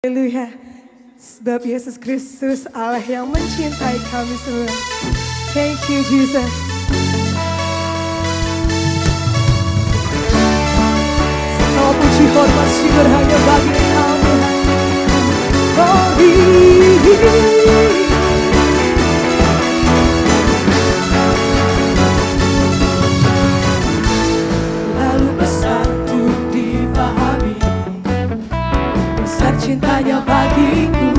Haleluya. Sebab Yesus Kristus Allah yang mencintai kami semua. Thank you Jesus. Segala puji hormat syukur hanya bagi Engkau. Lalu besar untuk dipahami, besar cintanya bagiku,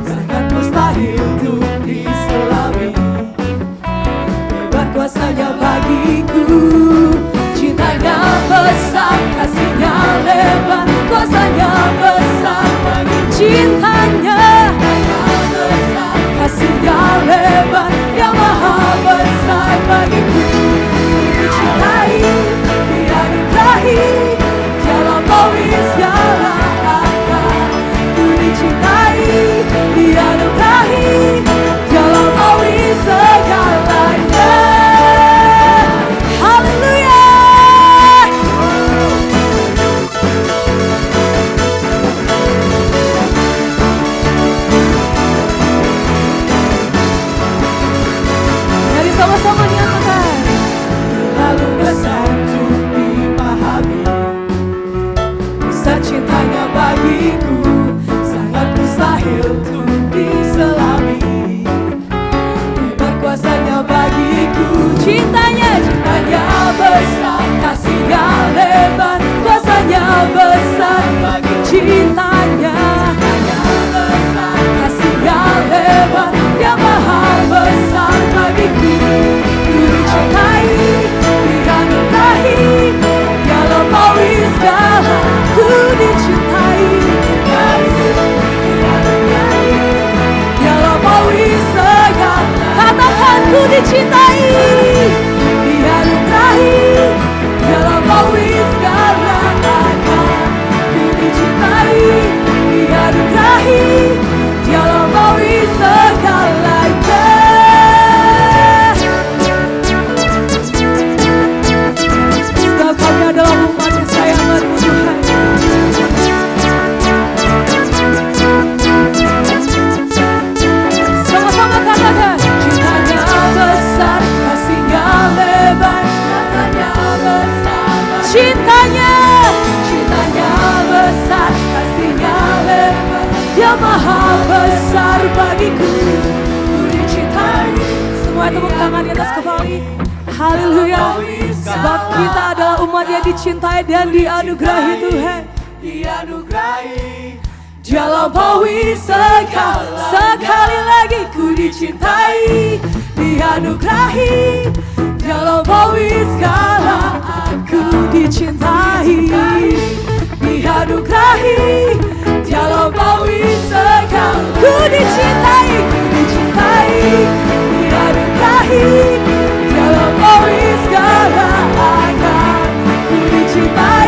sangat mustahil untuk diselami. Hebat kuasanya bagiku, cintanya besar, kasihnya lebar, kuasanya besar bagi cintanya besar, kasihnya lebar, yang maha besar bagiku. Dicintai, dianugerahi, jalan bawi segala akal. Ku dicintai, dianugerahi, jalan bawi segalanya. Haleluya. Mari sama-sama nyatakan. Lalu besar untuk dipahami, besar cintanya bagiku, sangat mustahil untuk diselami. Hebat kuasanya bagiku, cintanya besar, kasihnya lebar, kuasanya besar bagi cintanya besar, kasihnya lebar, yang maha besar bagiku. Ku dicintai, dianugerahi, dia lampaui segala. Ku dicintai, dianugerahi, dia lampaui segala. Katakan ku dicintai, dianugerahi, dia lampaui segala. Ku dicintai, dianugerahi, dia lampaui segalanya. Sebab kami adalah umat kesayangan-Mu Tuhan. Sama-sama katakan, cintanya besar, kasihnya lebar, rasanya besar. Cintanya besar, kasihnya lebar, dia maha besar bagiku. Ku dicintai. Semua tepuk tangan di atas kepala. Haleluya. Sebab kita adalah umat yang dicintai dan dianugerahi Tuhan. Dianugerahi, dia lampaui segala. Sekali lagi ku dicintai, dianugerahi, dia lampaui segala. Aku dicintai, dianugerahi, dia lampaui segala. Ku dicintai, dianugerahi, dia lampaui segala. Ku dicintai.